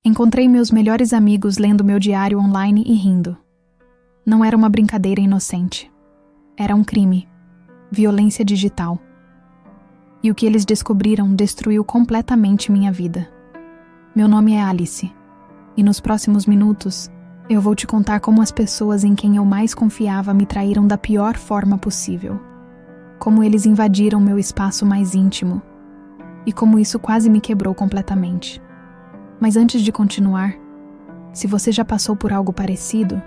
Encontrei meus melhores amigos lendo meu diário online e rindo. Não era uma brincadeira inocente. Era um crime. Violência digital. E o que eles descobriram destruiu completamente minha vida. Meu nome é Alice. E nos próximos minutos, eu vou te contar como as pessoas em quem eu mais confiava me traíram da pior forma possível. Como eles invadiram meu espaço mais íntimo. E como isso quase me quebrou completamente. Mas antes de continuar, se você já passou por algo parecido,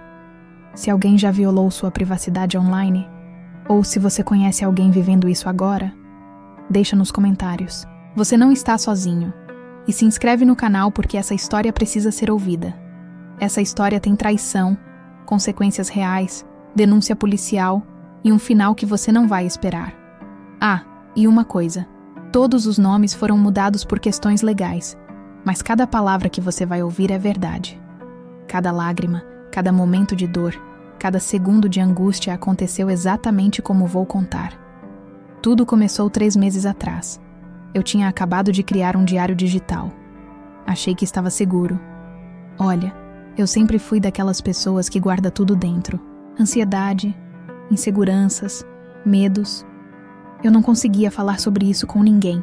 se alguém já violou sua privacidade online, ou se você conhece alguém vivendo isso agora, deixa nos comentários. Você não está sozinho. E se inscreve no canal porque essa história precisa ser ouvida. Essa história tem traição, consequências reais, denúncia policial e um final que você não vai esperar. Ah, e uma coisa. Todos os nomes foram mudados por questões legais. Mas cada palavra que você vai ouvir é verdade. Cada lágrima, cada momento de dor, cada segundo de angústia aconteceu exatamente como vou contar. Tudo começou 3 meses atrás. Eu tinha acabado de criar um diário digital. Achei que estava seguro. Olha, eu sempre fui daquelas pessoas que guarda tudo dentro. Ansiedade, inseguranças, medos. Eu não conseguia falar sobre isso com ninguém.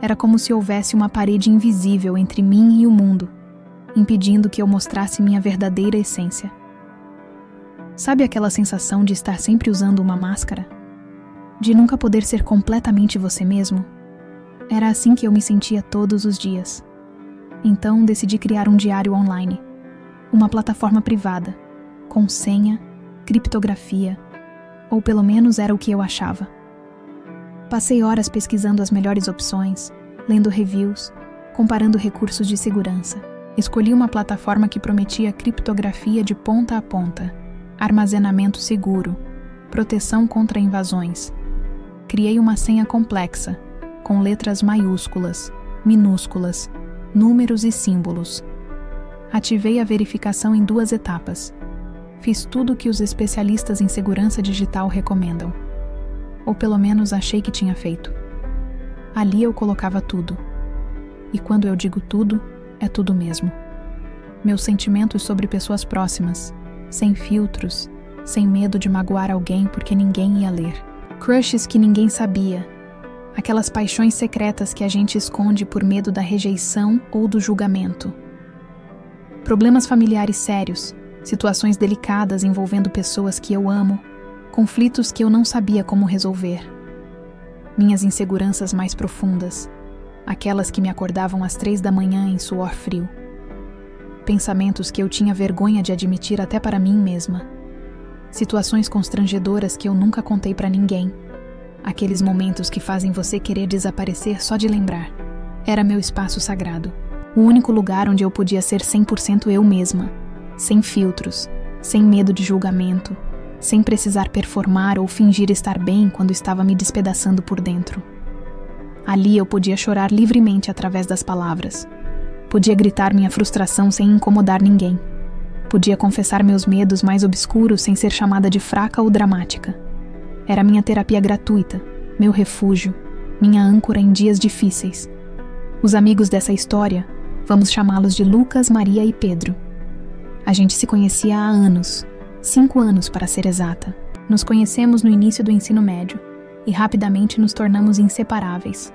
Era como se houvesse uma parede invisível entre mim e o mundo, impedindo que eu mostrasse minha verdadeira essência. Sabe aquela sensação de estar sempre usando uma máscara? De nunca poder ser completamente você mesmo? Era assim que eu me sentia todos os dias. Então decidi criar um diário online, uma plataforma privada, com senha, criptografia, ou pelo menos era o que eu achava. Passei horas pesquisando as melhores opções, lendo reviews, comparando recursos de segurança. Escolhi uma plataforma que prometia criptografia de ponta a ponta, armazenamento seguro, proteção contra invasões. Criei uma senha complexa, com letras maiúsculas, minúsculas, números e símbolos. Ativei a verificação em 2 etapas. Fiz tudo o que os especialistas em segurança digital recomendam. Ou pelo menos achei que tinha feito. Ali eu colocava tudo. E quando eu digo tudo, é tudo mesmo. Meus sentimentos sobre pessoas próximas, sem filtros, sem medo de magoar alguém porque ninguém ia ler. Crushes que ninguém sabia. Aquelas paixões secretas que a gente esconde por medo da rejeição ou do julgamento. Problemas familiares sérios, situações delicadas envolvendo pessoas que eu amo, conflitos que eu não sabia como resolver. Minhas inseguranças mais profundas, aquelas que me acordavam às 3 da manhã em suor frio. Pensamentos que eu tinha vergonha de admitir até para mim mesma. Situações constrangedoras que eu nunca contei para ninguém. Aqueles momentos que fazem você querer desaparecer só de lembrar. Era meu espaço sagrado. O único lugar onde eu podia ser 100% eu mesma. Sem filtros, sem medo de julgamento, sem precisar performar ou fingir estar bem quando estava me despedaçando por dentro. Ali eu podia chorar livremente através das palavras. Podia gritar minha frustração sem incomodar ninguém. Podia confessar meus medos mais obscuros sem ser chamada de fraca ou dramática. Era minha terapia gratuita, meu refúgio, minha âncora em dias difíceis. Os amigos dessa história, vamos chamá-los de Lucas, Maria e Pedro. A gente se conhecia há anos. 5 anos para ser exata. Nos conhecemos no início do ensino médio e rapidamente nos tornamos inseparáveis.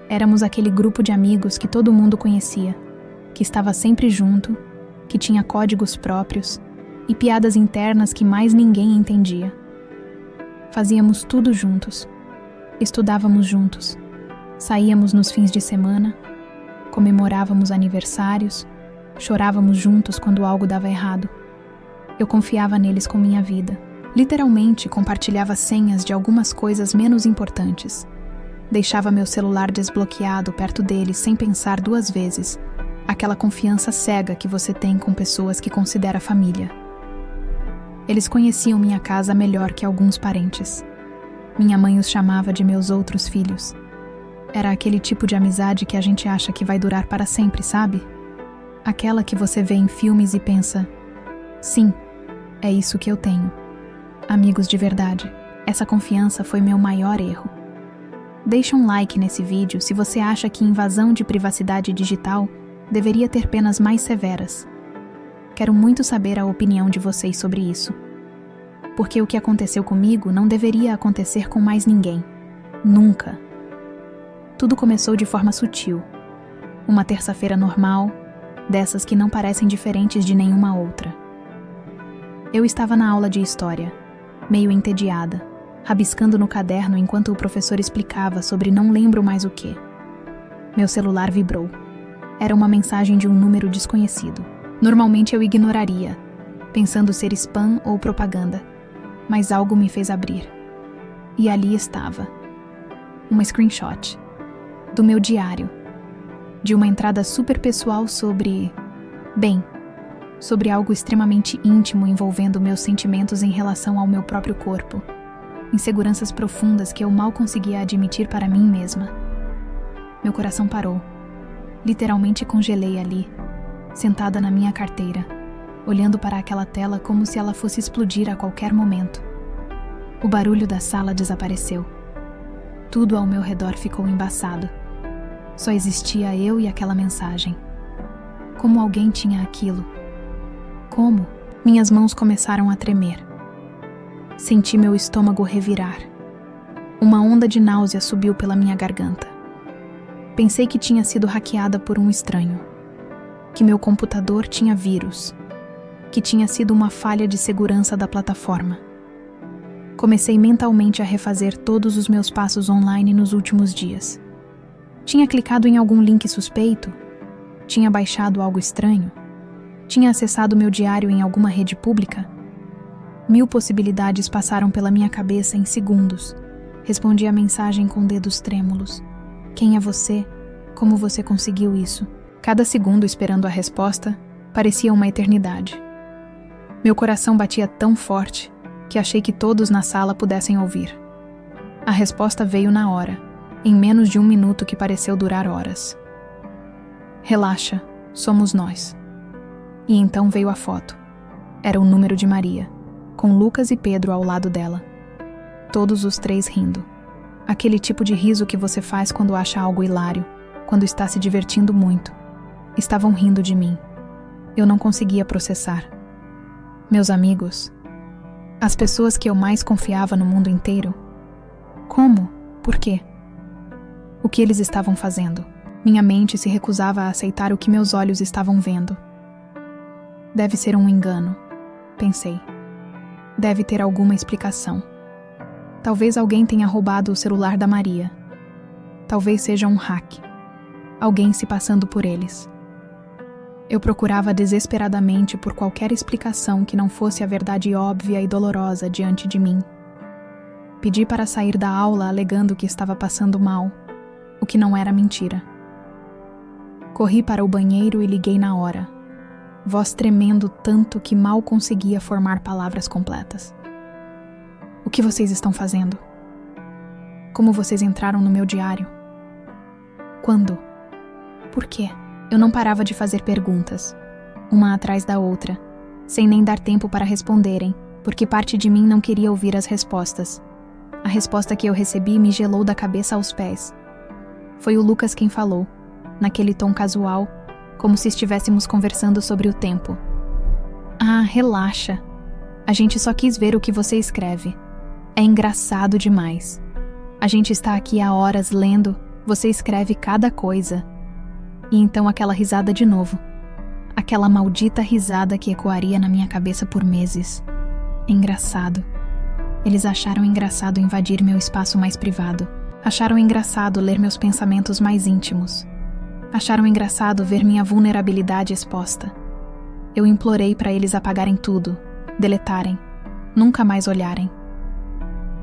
Éramos aquele grupo de amigos que todo mundo conhecia, que estava sempre junto, que tinha códigos próprios e piadas internas que mais ninguém entendia. Fazíamos tudo juntos, estudávamos juntos, saíamos nos fins de semana, comemorávamos aniversários, chorávamos juntos quando algo dava errado. Eu confiava neles com minha vida. Literalmente, compartilhava senhas de algumas coisas menos importantes. Deixava meu celular desbloqueado perto deles sem pensar 2 vezes. Aquela confiança cega que você tem com pessoas que considera família. Eles conheciam minha casa melhor que alguns parentes. Minha mãe os chamava de meus outros filhos. Era aquele tipo de amizade que a gente acha que vai durar para sempre, sabe? Aquela que você vê em filmes e pensa, sim, é isso que eu tenho. Amigos de verdade. Essa confiança foi meu maior erro. Deixa um like nesse vídeo se você acha que invasão de privacidade digital deveria ter penas mais severas. Quero muito saber a opinião de vocês sobre isso. Porque o que aconteceu comigo não deveria acontecer com mais ninguém. Nunca. Tudo começou de forma sutil. Uma terça-feira normal, dessas que não parecem diferentes de nenhuma outra. Eu estava na aula de história, meio entediada, rabiscando no caderno enquanto o professor explicava sobre não lembro mais o quê. Meu celular vibrou. Era uma mensagem de um número desconhecido. Normalmente eu ignoraria, pensando ser spam ou propaganda, mas algo me fez abrir. E ali estava. Uma screenshot do meu diário, de uma entrada super pessoal sobre algo extremamente íntimo envolvendo meus sentimentos em relação ao meu próprio corpo, inseguranças profundas que eu mal conseguia admitir para mim mesma. Meu coração parou. Literalmente congelei ali, sentada na minha carteira, olhando para aquela tela como se ela fosse explodir a qualquer momento. O barulho da sala desapareceu. Tudo ao meu redor ficou embaçado. Só existia eu e aquela mensagem. Como alguém tinha aquilo? Como? Minhas mãos começaram a tremer. Senti meu estômago revirar. Uma onda de náusea subiu pela minha garganta. Pensei que tinha sido hackeada por um estranho. Que meu computador tinha vírus. Que tinha sido uma falha de segurança da plataforma. Comecei mentalmente a refazer todos os meus passos online nos últimos dias. Tinha clicado em algum link suspeito? Tinha baixado algo estranho? Tinha acessado meu diário em alguma rede pública? 1000 possibilidades passaram pela minha cabeça em segundos. Respondi a mensagem com dedos trêmulos. Quem é você? Como você conseguiu isso? Cada segundo esperando a resposta parecia uma eternidade. Meu coração batia tão forte que achei que todos na sala pudessem ouvir. A resposta veio na hora, em menos de 1 minuto que pareceu durar horas. Relaxa, somos nós. E então veio a foto. Era o número de Maria, com Lucas e Pedro ao lado dela. Todos os 3 rindo. Aquele tipo de riso que você faz quando acha algo hilário, quando está se divertindo muito. Estavam rindo de mim. Eu não conseguia processar. Meus amigos, as pessoas que eu mais confiava no mundo inteiro. Como? Por quê? O que eles estavam fazendo? Minha mente se recusava a aceitar o que meus olhos estavam vendo. Deve ser um engano, pensei. Deve ter alguma explicação. Talvez alguém tenha roubado o celular da Maria. Talvez seja um hack. Alguém se passando por eles. Eu procurava desesperadamente por qualquer explicação que não fosse a verdade óbvia e dolorosa diante de mim. Pedi para sair da aula alegando que estava passando mal, o que não era mentira. Corri para o banheiro e liguei na hora, voz tremendo tanto que mal conseguia formar palavras completas. O que vocês estão fazendo? Como vocês entraram no meu diário? Quando? Por quê? Eu não parava de fazer perguntas, uma atrás da outra, sem nem dar tempo para responderem, porque parte de mim não queria ouvir as respostas. A resposta que eu recebi me gelou da cabeça aos pés. Foi o Lucas quem falou, naquele tom casual, como se estivéssemos conversando sobre o tempo. Ah, relaxa. A gente só quis ver o que você escreve. É engraçado demais. A gente está aqui há horas lendo, você escreve cada coisa. E então aquela risada de novo. Aquela maldita risada que ecoaria na minha cabeça por meses. Engraçado. Eles acharam engraçado invadir meu espaço mais privado. Acharam engraçado ler meus pensamentos mais íntimos. Acharam engraçado ver minha vulnerabilidade exposta. Eu implorei para eles apagarem tudo, deletarem, nunca mais olharem.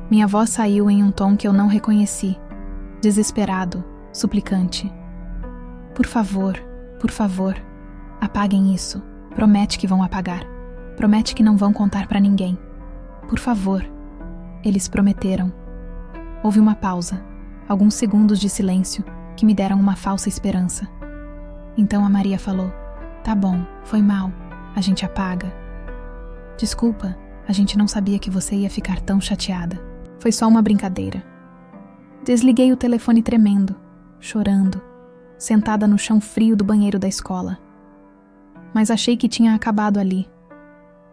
Minha voz saiu em um tom que eu não reconheci, desesperado, suplicante. Por favor, apaguem isso. Promete que vão apagar. Promete que não vão contar para ninguém. Por favor. Eles prometeram. Houve uma pausa, alguns segundos de silêncio, que me deram uma falsa esperança. Então a Maria falou: Tá bom, foi mal, a gente apaga. Desculpa, a gente não sabia que você ia ficar tão chateada. Foi só uma brincadeira. Desliguei o telefone tremendo, chorando. sentada no chão frio do banheiro da escola. Mas achei que tinha acabado ali.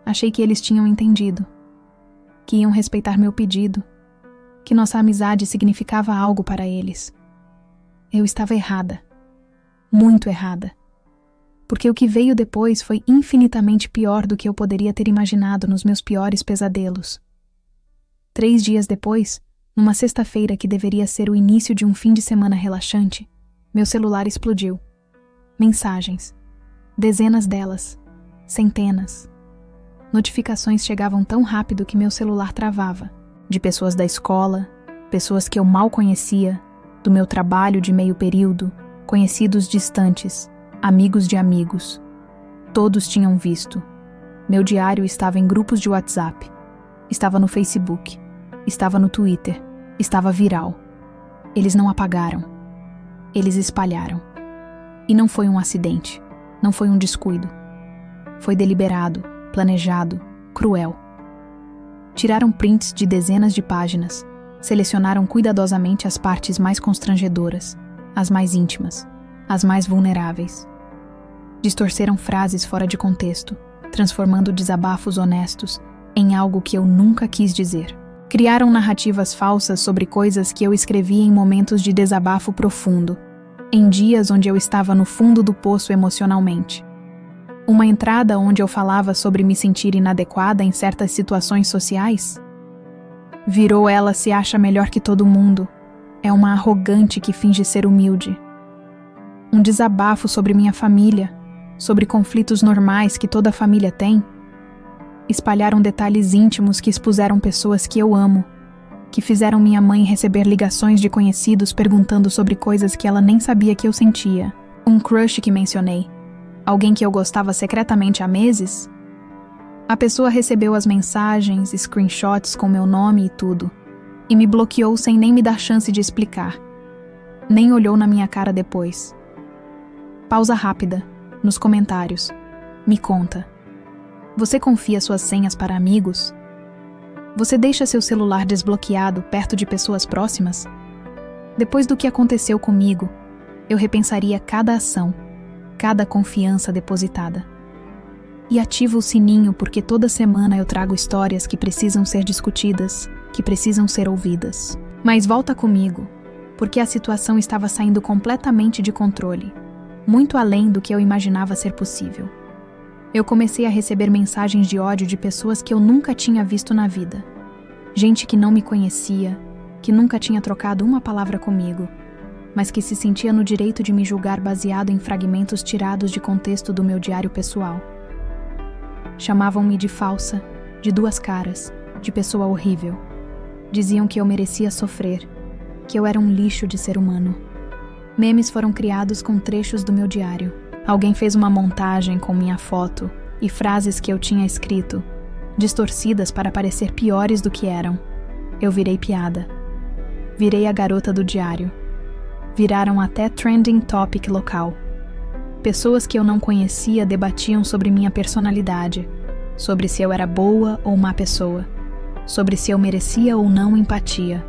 Achei que eles tinham entendido, que iam respeitar meu pedido, que nossa amizade significava algo para eles. Eu estava errada, muito errada, porque o que veio depois foi infinitamente pior do que eu poderia ter imaginado nos meus piores pesadelos. 3 dias depois, numa sexta-feira que deveria ser o início de um fim de semana relaxante, meu celular explodiu. Mensagens. Dezenas delas. Centenas. Notificações chegavam tão rápido que meu celular travava. De pessoas da escola, pessoas que eu mal conhecia, do meu trabalho de meio período, conhecidos distantes, amigos de amigos. Todos tinham visto. Meu diário estava em grupos de WhatsApp. Estava no Facebook. Estava no Twitter. Estava viral. Eles não apagaram. Eles espalharam. E não foi um acidente. Não foi um descuido. Foi deliberado, planejado, cruel. Tiraram prints de dezenas de páginas. Selecionaram cuidadosamente as partes mais constrangedoras, as mais íntimas, as mais vulneráveis. Distorceram frases fora de contexto, transformando desabafos honestos em algo que eu nunca quis dizer. Criaram narrativas falsas sobre coisas que eu escrevi em momentos de desabafo profundo, em dias onde eu estava no fundo do poço emocionalmente. Uma entrada onde eu falava sobre me sentir inadequada em certas situações sociais? Virou ela se acha melhor que todo mundo. É uma arrogante que finge ser humilde. Um desabafo sobre minha família, sobre conflitos normais que toda família tem. Espalharam detalhes íntimos que expuseram pessoas que eu amo, que fizeram minha mãe receber ligações de conhecidos perguntando sobre coisas que ela nem sabia que eu sentia. Um crush que mencionei. Alguém que eu gostava secretamente há meses? A pessoa recebeu as mensagens, screenshots com meu nome e tudo, e me bloqueou sem nem me dar chance de explicar. Nem olhou na minha cara depois. Pausa rápida, nos comentários. Me conta. Você confia suas senhas para amigos? Você deixa seu celular desbloqueado perto de pessoas próximas? Depois do que aconteceu comigo, eu repensaria cada ação, cada confiança depositada. E ativo o sininho porque toda semana eu trago histórias que precisam ser discutidas, que precisam ser ouvidas. Mas volta comigo, porque a situação estava saindo completamente de controle, muito além do que eu imaginava ser possível. Eu comecei a receber mensagens de ódio de pessoas que eu nunca tinha visto na vida. Gente que não me conhecia, que nunca tinha trocado uma palavra comigo, mas que se sentia no direito de me julgar baseado em fragmentos tirados de contexto do meu diário pessoal. Chamavam-me de falsa, de duas caras, de pessoa horrível. Diziam que eu merecia sofrer, que eu era um lixo de ser humano. Memes foram criados com trechos do meu diário. Alguém fez uma montagem com minha foto e frases que eu tinha escrito, distorcidas para parecer piores do que eram. Eu virei piada. Virei a garota do diário. Viraram até trending topic local. Pessoas que eu não conhecia debatiam sobre minha personalidade, sobre se eu era boa ou má pessoa, sobre se eu merecia ou não empatia.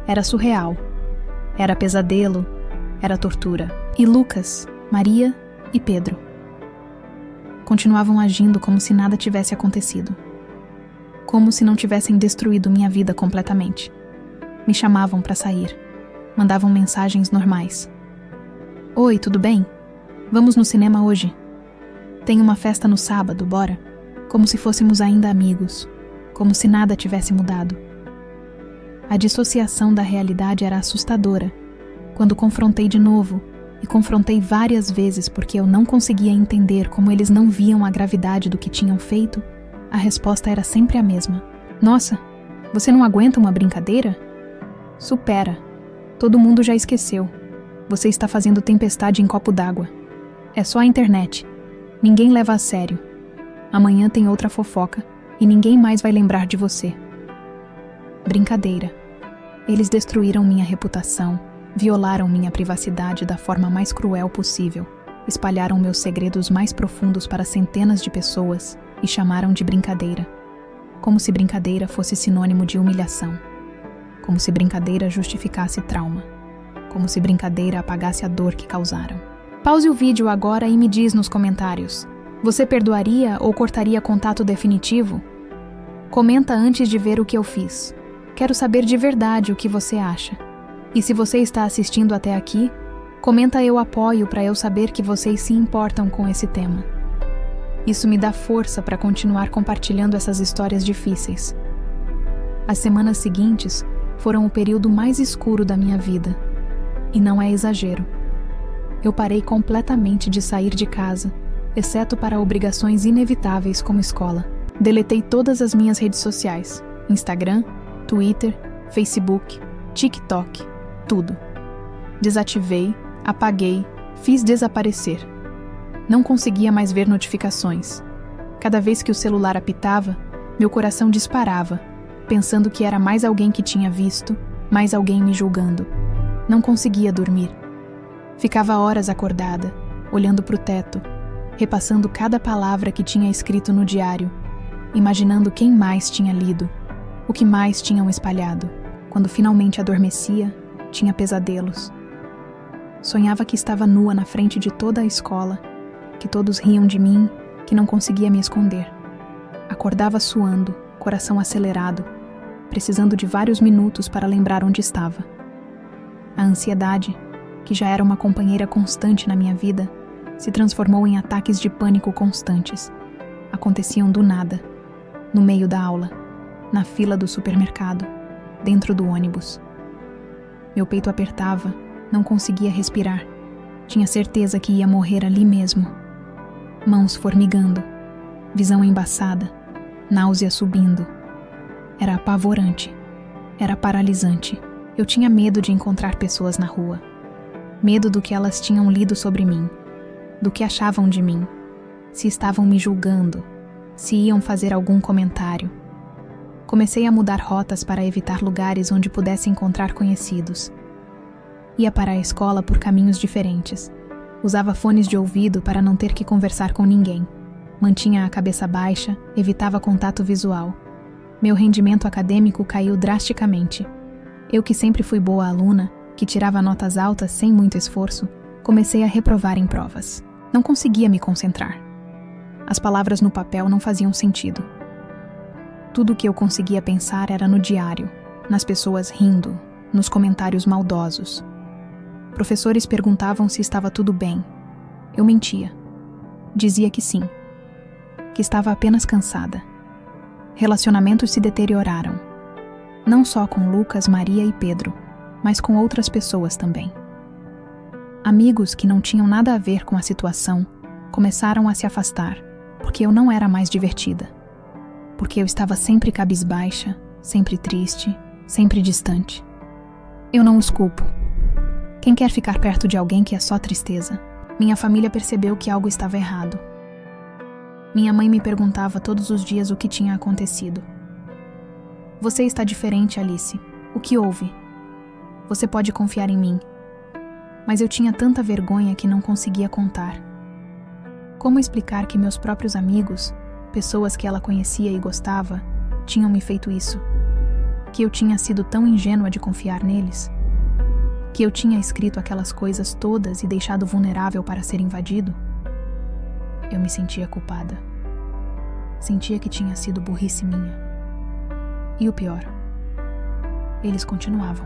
Era surreal. Era pesadelo. Era tortura. E Lucas, Maria e Pedro continuavam agindo como se nada tivesse acontecido. Como se não tivessem destruído minha vida completamente. Me chamavam para sair. Mandavam mensagens normais. Oi, tudo bem? Vamos no cinema hoje? Tem uma festa no sábado, bora? Como se fôssemos ainda amigos. Como se nada tivesse mudado. A dissociação da realidade era assustadora. Quando confrontei de novo, e confrontei várias vezes porque eu não conseguia entender como eles não viam a gravidade do que tinham feito, a resposta era sempre a mesma. Nossa, você não aguenta uma brincadeira? Supera. Todo mundo já esqueceu. Você está fazendo tempestade em copo d'água. É só a internet. Ninguém leva a sério. Amanhã tem outra fofoca e ninguém mais vai lembrar de você. Brincadeira. Eles destruíram minha reputação, violaram minha privacidade da forma mais cruel possível, espalharam meus segredos mais profundos para centenas de pessoas e chamaram de brincadeira. Como se brincadeira fosse sinônimo de humilhação. Como se brincadeira justificasse trauma. como se brincadeira apagasse a dor que causaram. Pause o vídeo agora e me diz nos comentários: você perdoaria ou cortaria contato definitivo? Comenta antes de ver o que eu fiz. Quero saber de verdade o que você acha. E se você está assistindo até aqui, comenta "eu apoio" para eu saber que vocês se importam com esse tema. Isso me dá força para continuar compartilhando essas histórias difíceis. As semanas seguintes foram o período mais escuro da minha vida. E não é exagero. Eu parei completamente de sair de casa, exceto para obrigações inevitáveis como escola. Deletei todas as minhas redes sociais: Instagram, Twitter, Facebook, TikTok, tudo. Desativei, apaguei, fiz desaparecer. Não conseguia mais ver notificações. Cada vez que o celular apitava, meu coração disparava, pensando que era mais alguém que tinha visto, mais alguém me julgando. Não conseguia dormir. Ficava horas acordada, olhando para o teto, repassando cada palavra que tinha escrito no diário, imaginando quem mais tinha lido, o que mais tinham espalhado. Quando finalmente adormecia, tinha pesadelos. Sonhava que estava nua na frente de toda a escola, que todos riam de mim, que não conseguia me esconder. Acordava suando, coração acelerado, precisando de vários minutos para lembrar onde estava. A ansiedade, que já era uma companheira constante na minha vida, se transformou em ataques de pânico constantes. Aconteciam do nada, no meio da aula, na fila do supermercado, dentro do ônibus. Meu peito apertava, não conseguia respirar. Tinha certeza que ia morrer ali mesmo. Mãos formigando, visão embaçada, náusea subindo. Era apavorante, era paralisante. Eu tinha medo de encontrar pessoas na rua. Medo do que elas tinham lido sobre mim, do que achavam de mim, se estavam me julgando, se iam fazer algum comentário. Comecei a mudar rotas para evitar lugares onde pudesse encontrar conhecidos. Ia para a escola por caminhos diferentes. Usava fones de ouvido para não ter que conversar com ninguém. Mantinha a cabeça baixa, evitava contato visual. Meu rendimento acadêmico caiu drasticamente. Eu, que sempre fui boa aluna, que tirava notas altas sem muito esforço, comecei a reprovar em provas. Não conseguia me concentrar. As palavras no papel não faziam sentido. Tudo o que eu conseguia pensar era no diário, nas pessoas rindo, nos comentários maldosos. Professores perguntavam se estava tudo bem. Eu mentia. Dizia que sim, que estava apenas cansada. Relacionamentos se deterioraram. Não só com Lucas, Maria e Pedro, mas com outras pessoas também. Amigos que não tinham nada a ver com a situação começaram a se afastar, porque eu não era mais divertida. Porque eu estava sempre cabisbaixa, sempre triste, sempre distante. Eu não os culpo. Quem quer ficar perto de alguém que é só tristeza? Minha família percebeu que algo estava errado. Minha mãe me perguntava todos os dias o que tinha acontecido. Você está diferente, Alice. O que houve? Você pode confiar em mim. Mas eu tinha tanta vergonha que não conseguia contar. Como explicar que meus próprios amigos, pessoas que ela conhecia e gostava, tinham me feito isso? Que eu tinha sido tão ingênua de confiar neles? Que eu tinha escrito aquelas coisas todas e deixado vulnerável para ser invadido? Eu me sentia culpada. Sentia que tinha sido burrice minha. E o pior, eles continuavam.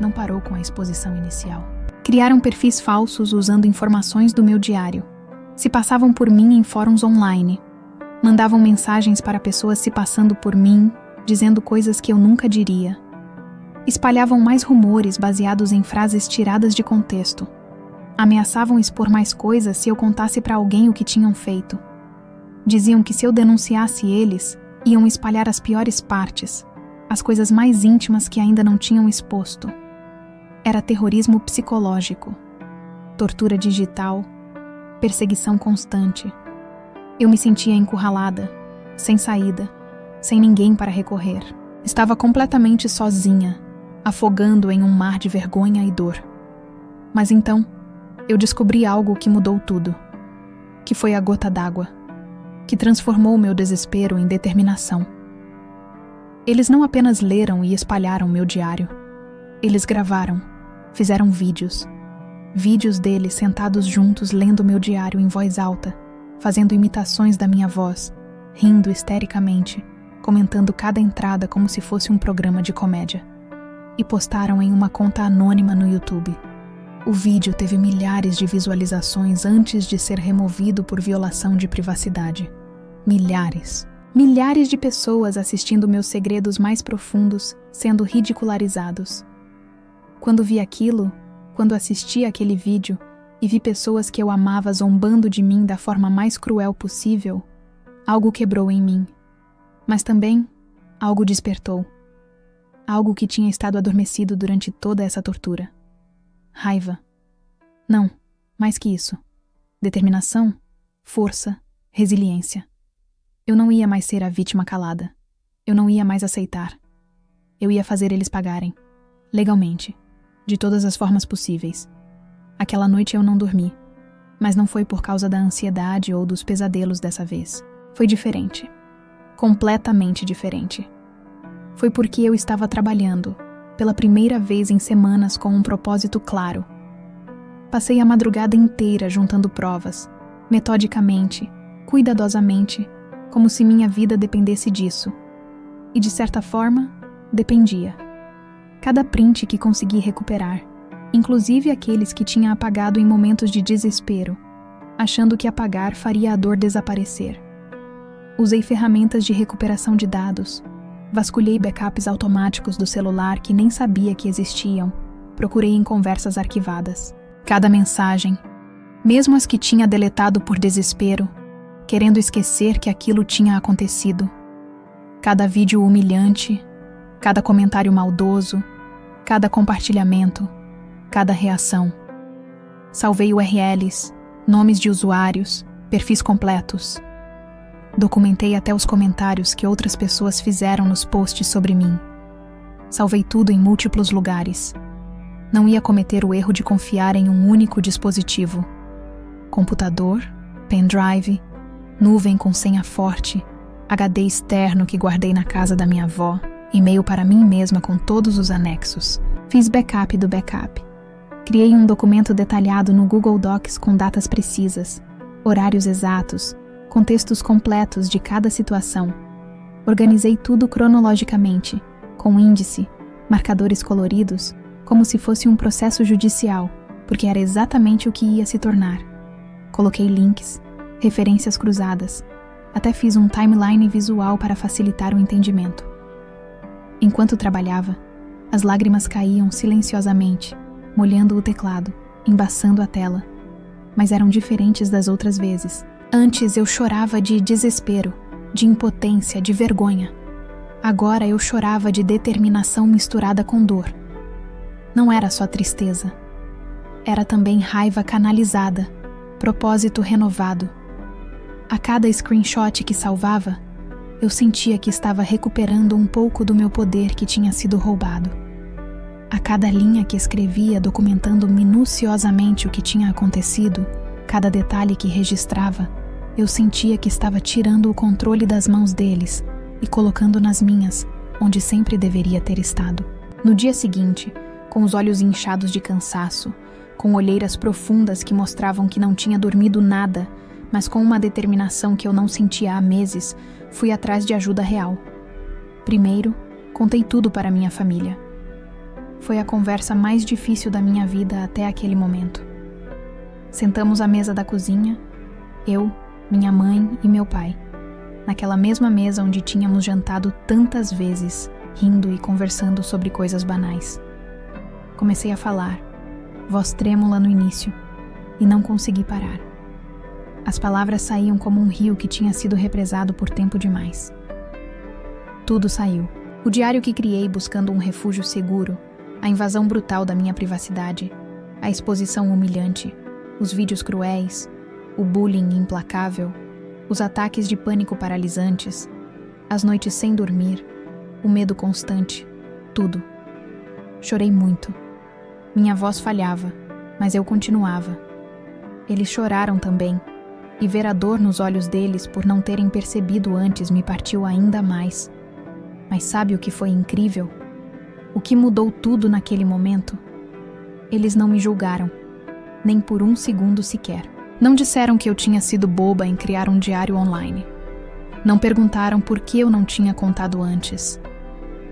Não parou com a exposição inicial. Criaram perfis falsos usando informações do meu diário. Se passavam por mim em fóruns online. Mandavam mensagens para pessoas se passando por mim, dizendo coisas que eu nunca diria. Espalhavam mais rumores baseados em frases tiradas de contexto. Ameaçavam expor mais coisas se eu contasse para alguém o que tinham feito. Diziam que se eu denunciasse eles, iam espalhar as piores partes, as coisas mais íntimas que ainda não tinham exposto. Era terrorismo psicológico, tortura digital, perseguição constante. Eu me sentia encurralada, sem saída, sem ninguém para recorrer. Estava completamente sozinha, afogando em um mar de vergonha e dor. Mas então, eu descobri algo que mudou tudo, que foi a gota d'água, que transformou meu desespero em determinação. Eles não apenas leram e espalharam meu diário, eles gravaram, Fizeram vídeos. Vídeos deles sentados juntos lendo meu diário em voz alta, fazendo imitações da minha voz, rindo histericamente, comentando cada entrada como se fosse um programa de comédia. E postaram em uma conta anônima no YouTube. O vídeo teve milhares de visualizações antes de ser removido por violação de privacidade. Milhares. Milhares de pessoas assistindo meus segredos mais profundos sendo ridicularizados. Quando vi aquilo, quando assisti aquele vídeo e vi pessoas que eu amava zombando de mim da forma mais cruel possível, algo quebrou em mim. Mas também, algo despertou. Algo que tinha estado adormecido durante toda essa tortura. Raiva. Não, mais que isso. Determinação, força, resiliência. Eu não ia mais ser a vítima calada. Eu não ia mais aceitar. Eu ia fazer eles pagarem. Legalmente. De todas as formas possíveis. Aquela noite eu não dormi. Mas não foi por causa da ansiedade ou dos pesadelos dessa vez. Foi diferente. Completamente diferente. Foi porque eu estava trabalhando, pela primeira vez em semanas com um propósito claro. Passei a madrugada inteira juntando provas, metodicamente, cuidadosamente, como se minha vida dependesse disso. E de certa forma, dependia. Cada print que consegui recuperar, inclusive aqueles que tinha apagado em momentos de desespero, achando que apagar faria a dor desaparecer. Usei ferramentas de recuperação de dados, vasculhei backups automáticos do celular que nem sabia que existiam, procurei em conversas arquivadas. Cada mensagem, mesmo as que tinha deletado por desespero, querendo esquecer que aquilo tinha acontecido. Cada vídeo humilhante, cada comentário maldoso, cada compartilhamento, cada reação. Salvei URLs, nomes de usuários, perfis completos. Documentei até os comentários que outras pessoas fizeram nos posts sobre mim. Salvei tudo em múltiplos lugares. Não ia cometer o erro de confiar em um único dispositivo. Computador, pendrive, nuvem com senha forte, HD externo que guardei na casa da minha avó, e-mail para mim mesma com todos os anexos. Fiz backup do backup. Criei um documento detalhado no Google Docs com datas precisas, horários exatos, contextos completos de cada situação. Organizei tudo cronologicamente, com índice, marcadores coloridos, como se fosse um processo judicial, porque era exatamente o que ia se tornar. Coloquei links, referências cruzadas, até fiz um timeline visual para facilitar o entendimento. Enquanto trabalhava, as lágrimas caíam silenciosamente, molhando o teclado, embaçando a tela, mas eram diferentes das outras vezes. Antes eu chorava de desespero, de impotência, de vergonha. Agora eu chorava de determinação misturada com dor. Não era só tristeza. Era também raiva canalizada, propósito renovado. A cada screenshot que salvava, eu sentia que estava recuperando um pouco do meu poder que tinha sido roubado. A cada linha que escrevia documentando minuciosamente o que tinha acontecido, cada detalhe que registrava, eu sentia que estava tirando o controle das mãos deles e colocando nas minhas, onde sempre deveria ter estado. No dia seguinte, com os olhos inchados de cansaço, com olheiras profundas que mostravam que não tinha dormido nada, mas com uma determinação que eu não sentia há meses, fui atrás de ajuda real. Primeiro, contei tudo para minha família. Foi a conversa mais difícil da minha vida até aquele momento. Sentamos à mesa da cozinha, eu, minha mãe e meu pai, naquela mesma mesa onde tínhamos jantado tantas vezes, rindo e conversando sobre coisas banais. Comecei a falar, voz trêmula no início, e não consegui parar. As palavras saíam como um rio que tinha sido represado por tempo demais. Tudo saiu. O diário que criei buscando um refúgio seguro, a invasão brutal da minha privacidade, a exposição humilhante, os vídeos cruéis, o bullying implacável, os ataques de pânico paralisantes, as noites sem dormir, o medo constante, tudo. Chorei muito. Minha voz falhava, mas eu continuava. Eles choraram também, e ver a dor nos olhos deles por não terem percebido antes me partiu ainda mais. Mas sabe o que foi incrível? O que mudou tudo naquele momento? Eles não me julgaram, nem por um segundo sequer. Não disseram que eu tinha sido boba em criar um diário online. Não perguntaram por que eu não tinha contado antes.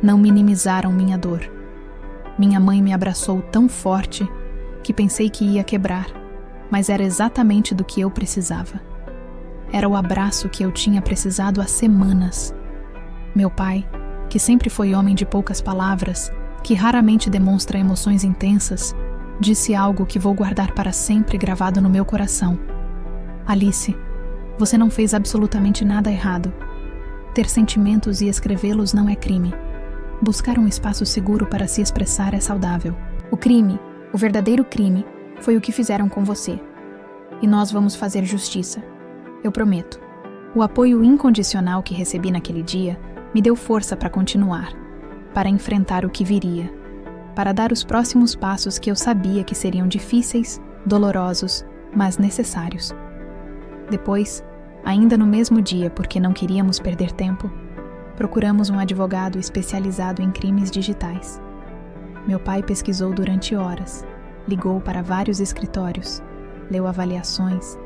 Não minimizaram minha dor. Minha mãe me abraçou tão forte que pensei que ia quebrar, mas era exatamente do que eu precisava. Era o abraço que eu tinha precisado há semanas. Meu pai, que sempre foi homem de poucas palavras, que raramente demonstra emoções intensas, disse algo que vou guardar para sempre gravado no meu coração. Alice, você não fez absolutamente nada errado. Ter sentimentos e escrevê-los não é crime. Buscar um espaço seguro para se expressar é saudável. O crime, o verdadeiro crime, foi o que fizeram com você. E nós vamos fazer justiça. Eu prometo. O apoio incondicional que recebi naquele dia me deu força para continuar, para enfrentar o que viria, para dar os próximos passos que eu sabia que seriam difíceis, dolorosos, mas necessários. Depois, ainda no mesmo dia, porque não queríamos perder tempo, procuramos um advogado especializado em crimes digitais. Meu pai pesquisou durante horas, ligou para vários escritórios, leu avaliações,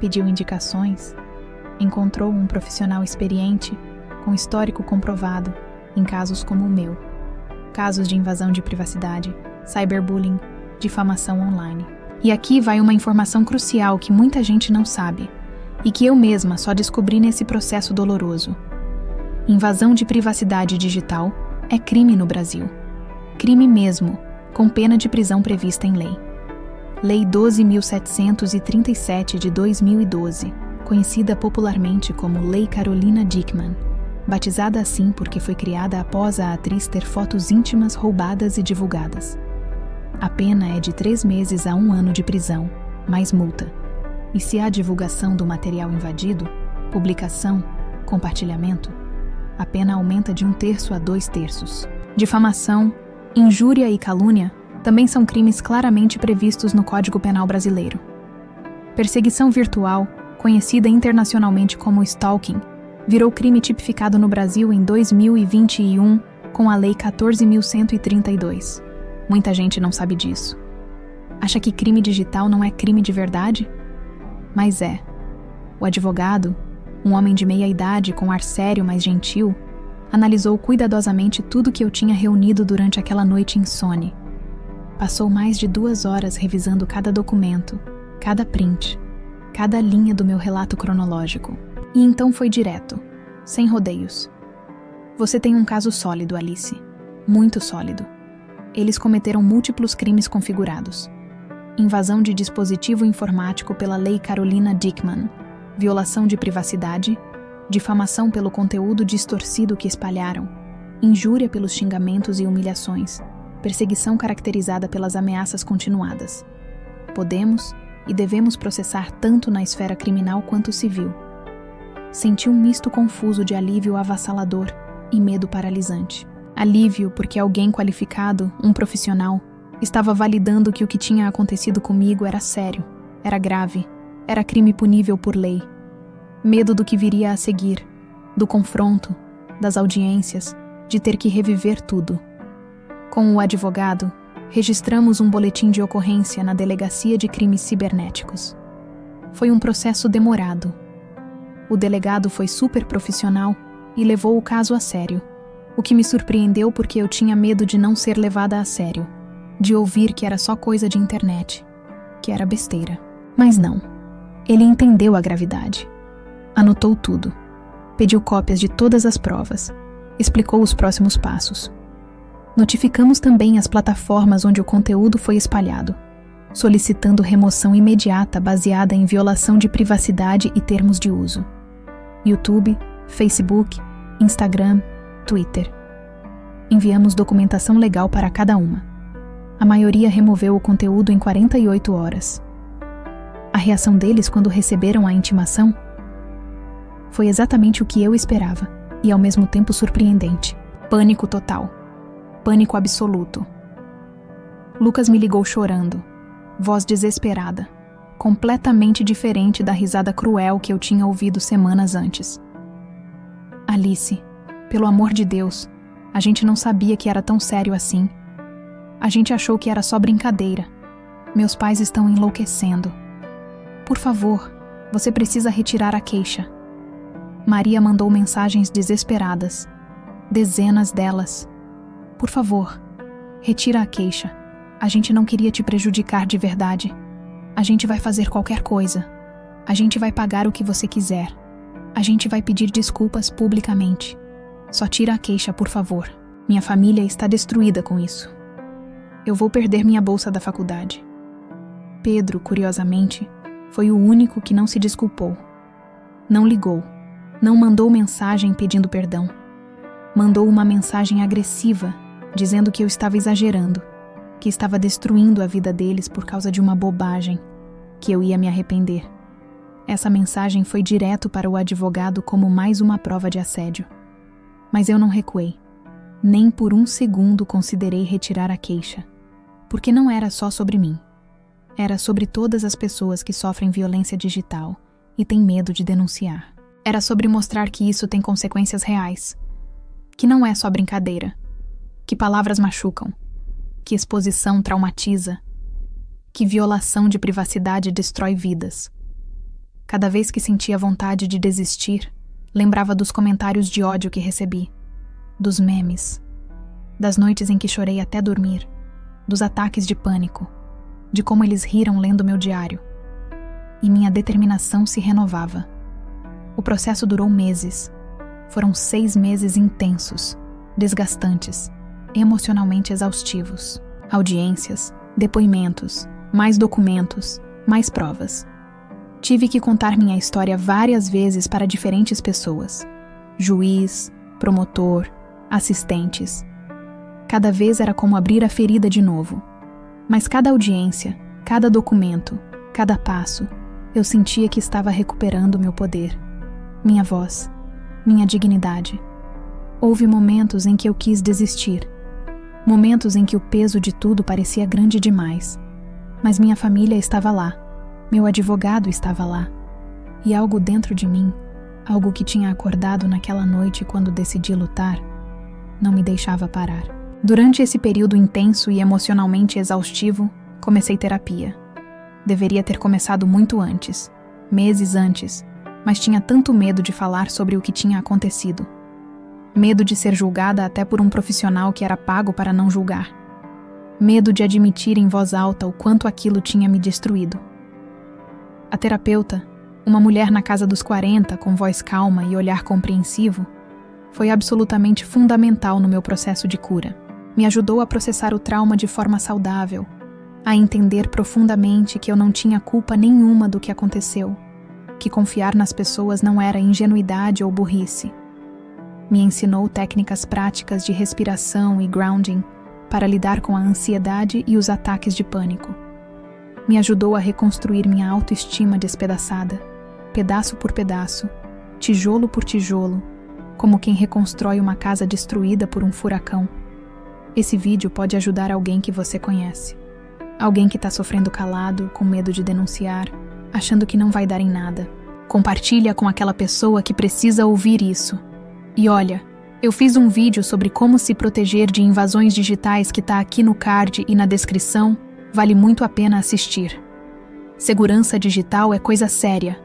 pediu indicações, encontrou um profissional experiente, com histórico comprovado, em casos como o meu. Casos de invasão de privacidade, cyberbullying, difamação online. E aqui vai uma informação crucial que muita gente não sabe, e que eu mesma só descobri nesse processo doloroso. Invasão de privacidade digital é crime no Brasil. Crime mesmo, com pena de prisão prevista em lei. Lei 12.737 de 2012, conhecida popularmente como Lei Carolina Dickmann, batizada assim porque foi criada após a atriz ter fotos íntimas roubadas e divulgadas. A pena é de 3 meses a 1 ano de prisão, mais multa. E se há divulgação do material invadido, publicação, compartilhamento, a pena aumenta de 1/3 a 2/3. Difamação, injúria e calúnia também são crimes claramente previstos no Código Penal brasileiro. Perseguição virtual, conhecida internacionalmente como stalking, virou crime tipificado no Brasil em 2021 com a Lei 14.132. Muita gente não sabe disso. Acha que crime digital não é crime de verdade? Mas é. O advogado, um homem de meia idade com ar sério, mas gentil, analisou cuidadosamente tudo que eu tinha reunido durante aquela noite insone. Passou mais de 2 horas revisando cada documento, cada print, cada linha do meu relato cronológico. E então foi direto, sem rodeios. Você tem um caso sólido, Alice. Muito sólido. Eles cometeram múltiplos crimes configurados. Invasão de dispositivo informático pela Lei Carolina Dickmann, violação de privacidade, difamação pelo conteúdo distorcido que espalharam, injúria pelos xingamentos e humilhações, perseguição caracterizada pelas ameaças continuadas. Podemos e devemos processar tanto na esfera criminal quanto civil. Senti um misto confuso de alívio avassalador e medo paralisante. Alívio porque alguém qualificado, um profissional, estava validando que o que tinha acontecido comigo era sério, era grave, era crime punível por lei. Medo do que viria a seguir, do confronto, das audiências, de ter que reviver tudo. Com o advogado, registramos um boletim de ocorrência na Delegacia de Crimes Cibernéticos. Foi um processo demorado. O delegado foi super profissional e levou o caso a sério, o que me surpreendeu porque eu tinha medo de não ser levada a sério, de ouvir que era só coisa de internet, que era besteira. Mas não. Ele entendeu a gravidade. Anotou tudo. Pediu cópias de todas as provas. Explicou os próximos passos. Notificamos também as plataformas onde o conteúdo foi espalhado, solicitando remoção imediata baseada em violação de privacidade e termos de uso. YouTube, Facebook, Instagram, Twitter. Enviamos documentação legal para cada uma. A maioria removeu o conteúdo em 48 horas. A reação deles quando receberam a intimação foi exatamente o que eu esperava e ao mesmo tempo surpreendente. Pânico total. Pânico absoluto. Lucas me ligou chorando, voz desesperada, completamente diferente da risada cruel que eu tinha ouvido semanas antes. Alice, pelo amor de Deus, a gente não sabia que era tão sério assim. A gente achou que era só brincadeira, Meus pais estão enlouquecendo. Por favor, você precisa retirar a queixa. Maria mandou mensagens desesperadas. Dezenas delas. Por favor, retira a queixa. A gente não queria te prejudicar de verdade. A gente vai fazer qualquer coisa. A gente vai pagar o que você quiser. A gente vai pedir desculpas publicamente. Só tira a queixa, por favor. Minha família está destruída com isso. Eu vou perder minha bolsa da faculdade. Pedro, curiosamente, foi o único que não se desculpou. Não ligou. Não mandou mensagem pedindo perdão. Mandou uma mensagem agressiva, dizendo que eu estava exagerando, que estava destruindo a vida deles por causa de uma bobagem, que eu ia me arrepender. Essa mensagem foi direto para o advogado como mais uma prova de assédio. Mas eu não recuei. Nem por um segundo considerei retirar a queixa, porque não era só sobre mim. Era sobre todas as pessoas que sofrem violência digital e têm medo de denunciar. Era sobre mostrar que isso tem consequências reais, que não é só brincadeira, que palavras machucam, que exposição traumatiza, que violação de privacidade destrói vidas. Cada vez que sentia vontade de desistir, lembrava dos comentários de ódio que recebi, dos memes, das noites em que chorei até dormir, dos ataques de pânico, de como eles riram lendo meu diário. E minha determinação se renovava. O processo durou meses. Foram 6 meses intensos, desgastantes, emocionalmente exaustivos. Audiências, depoimentos, mais documentos, mais provas. Tive que contar minha história várias vezes para diferentes pessoas. Juiz, promotor, assistentes. Cada vez era como abrir a ferida de novo. Mas cada audiência, cada documento, cada passo, eu sentia que estava recuperando meu poder, minha voz, minha dignidade. Houve momentos em que eu quis desistir. Momentos em que o peso de tudo parecia grande demais. Mas minha família estava lá. Meu advogado estava lá. E algo dentro de mim, algo que tinha acordado naquela noite quando decidi lutar, não me deixava parar. Durante esse período intenso e emocionalmente exaustivo, comecei terapia. Deveria ter começado muito antes, meses antes, mas tinha tanto medo de falar sobre o que tinha acontecido. Medo de ser julgada até por um profissional que era pago para não julgar. Medo de admitir em voz alta o quanto aquilo tinha me destruído. A terapeuta, uma mulher na casa dos 40, com voz calma e olhar compreensivo, foi absolutamente fundamental no meu processo de cura. Me ajudou a processar o trauma de forma saudável, a entender profundamente que eu não tinha culpa nenhuma do que aconteceu, que confiar nas pessoas não era ingenuidade ou burrice. Me ensinou técnicas práticas de respiração e grounding para lidar com a ansiedade e os ataques de pânico. Me ajudou a reconstruir minha autoestima despedaçada, pedaço por pedaço, tijolo por tijolo, como quem reconstrói uma casa destruída por um furacão. Esse vídeo pode ajudar alguém que você conhece. Alguém que está sofrendo calado, com medo de denunciar, achando que não vai dar em nada. Compartilha com aquela pessoa que precisa ouvir isso. E olha, eu fiz um vídeo sobre como se proteger de invasões digitais que está aqui no card e na descrição, vale muito a pena assistir. Segurança digital é coisa séria.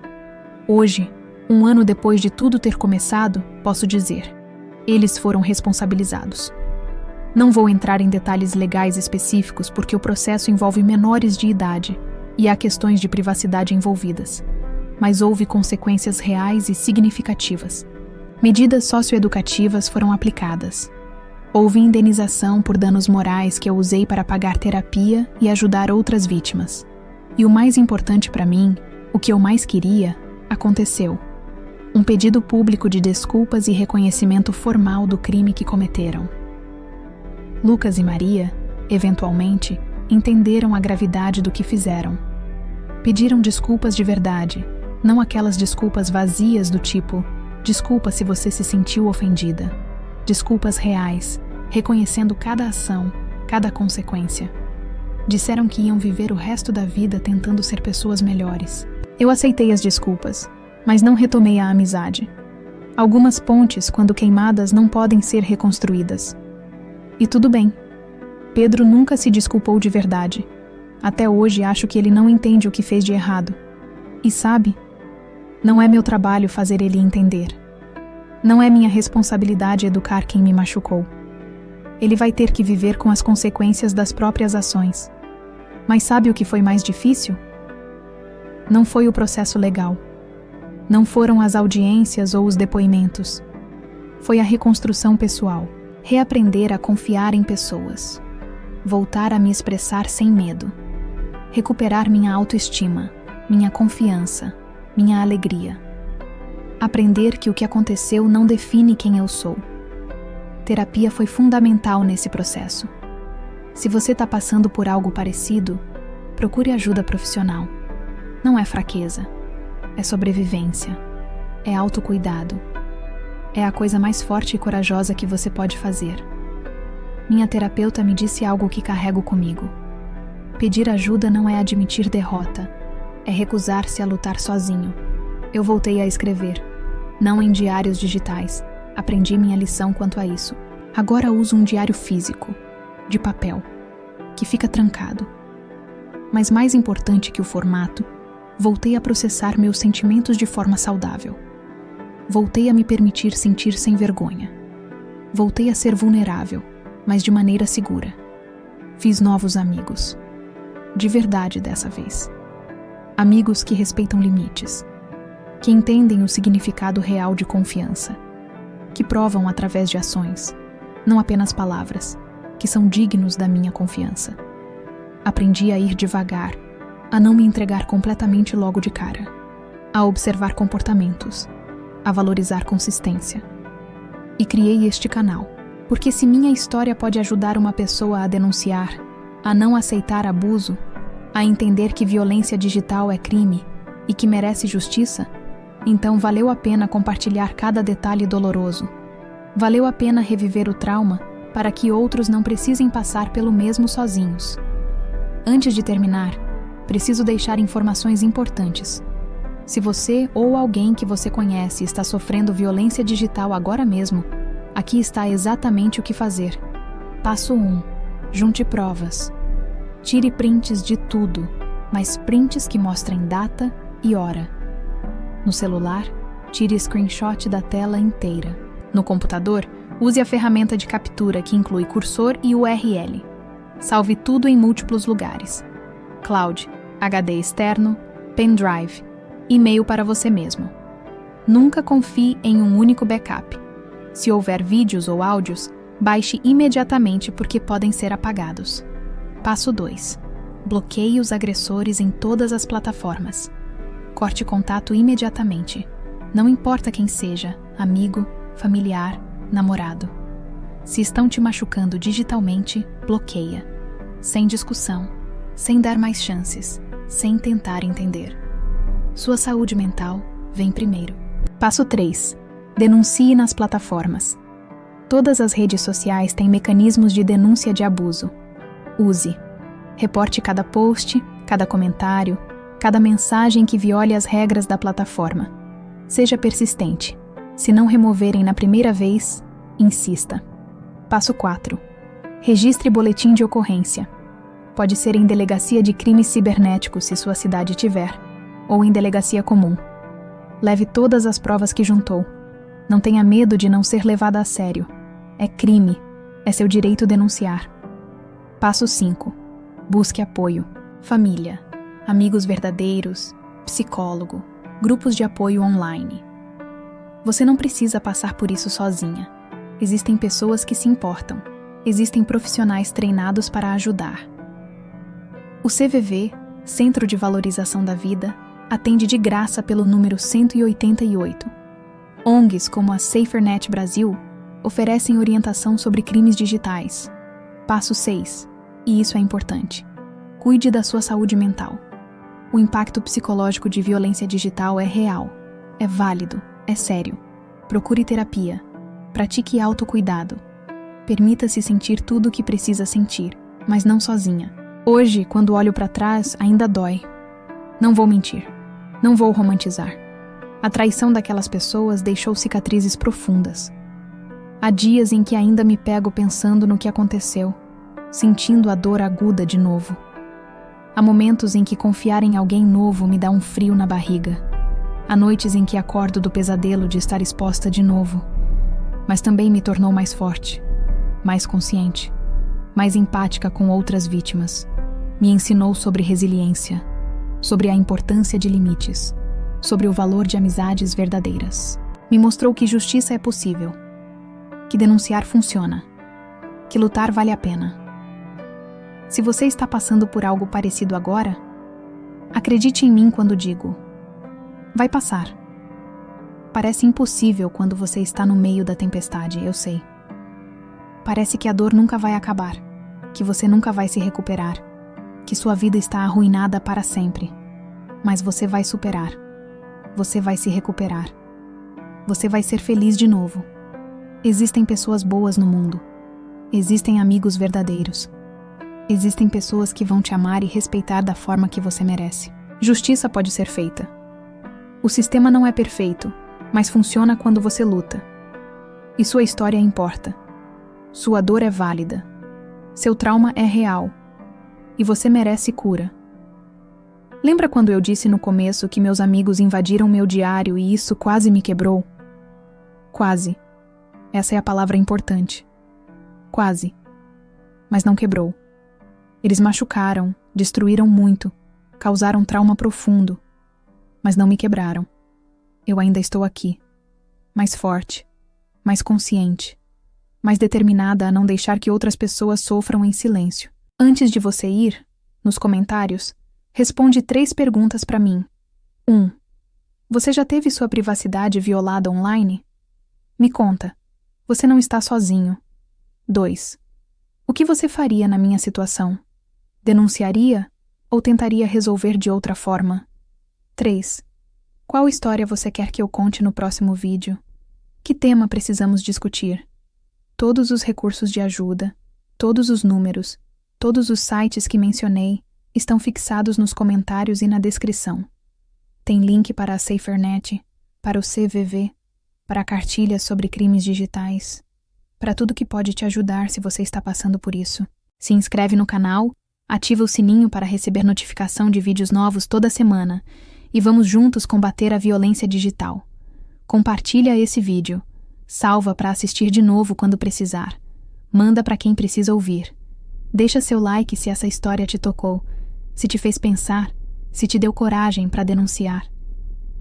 Hoje, 1 ano depois de tudo ter começado, posso dizer, eles foram responsabilizados. Não vou entrar em detalhes legais específicos porque o processo envolve menores de idade e há questões de privacidade envolvidas, mas houve consequências reais e significativas. Medidas socioeducativas foram aplicadas. Houve indenização por danos morais que eu usei para pagar terapia e ajudar outras vítimas. E o mais importante para mim, o que eu mais queria, aconteceu. Um pedido público de desculpas e reconhecimento formal do crime que cometeram. Lucas e Maria, eventualmente, entenderam a gravidade do que fizeram. Pediram desculpas de verdade, não aquelas desculpas vazias do tipo desculpa se você se sentiu ofendida. Desculpas reais, reconhecendo cada ação, cada consequência. Disseram que iam viver o resto da vida tentando ser pessoas melhores. Eu aceitei as desculpas, mas não retomei a amizade. Algumas pontes, quando queimadas, não podem ser reconstruídas. E tudo bem. Pedro nunca se desculpou de verdade. Até hoje acho que ele não entende o que fez de errado. E sabe, não é meu trabalho fazer ele entender. Não é minha responsabilidade educar quem me machucou. Ele vai ter que viver com as consequências das próprias ações. Mas sabe o que foi mais difícil? Não foi o processo legal. Não foram as audiências ou os depoimentos. Foi a reconstrução pessoal. Reaprender a confiar em pessoas. Voltar a me expressar sem medo. Recuperar minha autoestima, minha confiança, minha alegria. Aprender que o que aconteceu não define quem eu sou. Terapia foi fundamental nesse processo. Se você está passando por algo parecido, procure ajuda profissional. Não é fraqueza, é sobrevivência, é autocuidado. É a coisa mais forte e corajosa que você pode fazer. Minha terapeuta me disse algo que carrego comigo. Pedir ajuda não é admitir derrota, é recusar-se a lutar sozinho. Eu voltei a escrever, não em diários digitais. Aprendi minha lição quanto a isso. Agora uso um diário físico, de papel, que fica trancado. Mas mais importante que o formato, voltei a processar meus sentimentos de forma saudável. Voltei a me permitir sentir sem vergonha. Voltei a ser vulnerável, mas de maneira segura. Fiz novos amigos. De verdade dessa vez. Amigos que respeitam limites. Que entendem o significado real de confiança. Que provam através de ações, não apenas palavras, que são dignos da minha confiança. Aprendi a ir devagar, a não me entregar completamente logo de cara, a observar comportamentos, a valorizar consistência. E criei este canal, porque se minha história pode ajudar uma pessoa a denunciar, a não aceitar abuso, a entender que violência digital é crime e que merece justiça, então valeu a pena compartilhar cada detalhe doloroso. Valeu a pena reviver o trauma para que outros não precisem passar pelo mesmo sozinhos. Antes de terminar, preciso deixar informações importantes. Se você ou alguém que você conhece está sofrendo violência digital agora mesmo, aqui está exatamente o que fazer. Passo 1. Junte provas. Tire prints de tudo, mas prints que mostrem data e hora. No celular, tire screenshot da tela inteira. No computador, use a ferramenta de captura que inclui cursor e URL. Salve tudo em múltiplos lugares. Cloud, HD externo, pendrive, e-mail para você mesmo. Nunca confie em um único backup. Se houver vídeos ou áudios, baixe imediatamente porque podem ser apagados. Passo 2. Bloqueie os agressores em todas as plataformas. Corte contato imediatamente. Não importa quem seja, amigo, familiar, namorado. Se estão te machucando digitalmente, bloqueia. Sem discussão, sem dar mais chances, sem tentar entender. Sua saúde mental vem primeiro. Passo 3. Denuncie nas plataformas. Todas as redes sociais têm mecanismos de denúncia de abuso. Use. Reporte cada post, cada comentário, cada mensagem que viole as regras da plataforma. Seja persistente. Se não removerem na primeira vez, insista. Passo 4. Registre boletim de ocorrência. Pode ser em delegacia de crimes cibernéticos se sua cidade tiver, ou em delegacia comum. Leve todas as provas que juntou. Não tenha medo de não ser levada a sério. É crime. É seu direito denunciar. Passo 5. Busque apoio. Família, amigos verdadeiros, psicólogo, grupos de apoio online. Você não precisa passar por isso sozinha. Existem pessoas que se importam. Existem profissionais treinados para ajudar. O CVV, Centro de Valorização da Vida, atende de graça pelo número 188. ONGs como a SaferNet Brasil oferecem orientação sobre crimes digitais. Passo 6. E isso é importante. Cuide da sua saúde mental. O impacto psicológico de violência digital é real, é válido, é sério. Procure terapia. Pratique autocuidado. Permita-se sentir tudo o que precisa sentir, mas não sozinha. Hoje, quando olho para trás, ainda dói. Não vou mentir. Não vou romantizar. A traição daquelas pessoas deixou cicatrizes profundas. Há dias em que ainda me pego pensando no que aconteceu, sentindo a dor aguda de novo. Há momentos em que confiar em alguém novo me dá um frio na barriga. Há noites em que acordo do pesadelo de estar exposta de novo. Mas também me tornou mais forte, mais consciente, mais empática com outras vítimas. Me ensinou sobre resiliência, sobre a importância de limites, sobre o valor de amizades verdadeiras. Me mostrou que justiça é possível, que denunciar funciona, que lutar vale a pena. Se você está passando por algo parecido agora, acredite em mim quando digo: vai passar. Parece impossível quando você está no meio da tempestade, eu sei. Parece que a dor nunca vai acabar, que você nunca vai se recuperar, que sua vida está arruinada para sempre. Mas você vai superar. Você vai se recuperar. Você vai ser feliz de novo. Existem pessoas boas no mundo. Existem amigos verdadeiros. Existem pessoas que vão te amar e respeitar da forma que você merece. Justiça pode ser feita. O sistema não é perfeito, mas funciona quando você luta. E sua história importa. Sua dor é válida. Seu trauma é real. E você merece cura. Lembra quando eu disse no começo que meus amigos invadiram meu diário e isso quase me quebrou? Quase. Essa é a palavra importante. Quase. Mas não quebrou. Eles machucaram, destruíram muito, causaram trauma profundo. Mas não me quebraram. Eu ainda estou aqui. Mais forte. Mais consciente. Mais determinada a não deixar que outras pessoas sofram em silêncio. Antes de você ir, nos comentários, responde 3 perguntas para mim. 1. Você já teve sua privacidade violada online? Me conta. Você não está sozinho. 2. O que você faria na minha situação? Denunciaria ou tentaria resolver de outra forma? 3. Qual história você quer que eu conte no próximo vídeo? Que tema precisamos discutir? Todos os recursos de ajuda, todos os números, todos os sites que mencionei estão fixados nos comentários e na descrição. Tem link para a SaferNet, para o CVV, para a cartilha sobre crimes digitais, para tudo que pode te ajudar se você está passando por isso. Se inscreve no canal, ativa o sininho para receber notificação de vídeos novos toda semana e vamos juntos combater a violência digital. Compartilha esse vídeo. Salva para assistir de novo quando precisar. Manda para quem precisa ouvir. Deixa seu like se essa história te tocou, se te fez pensar, se te deu coragem para denunciar.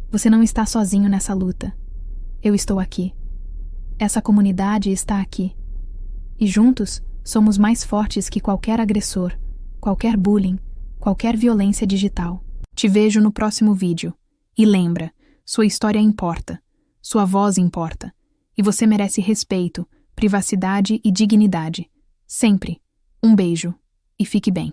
Você não está sozinho nessa luta. Eu estou aqui. Essa comunidade está aqui. E juntos somos mais fortes que qualquer agressor, qualquer bullying, qualquer violência digital. Te vejo no próximo vídeo. E lembra, sua história importa, sua voz importa. E você merece respeito, privacidade e dignidade. Sempre. Um beijo. E fique bem.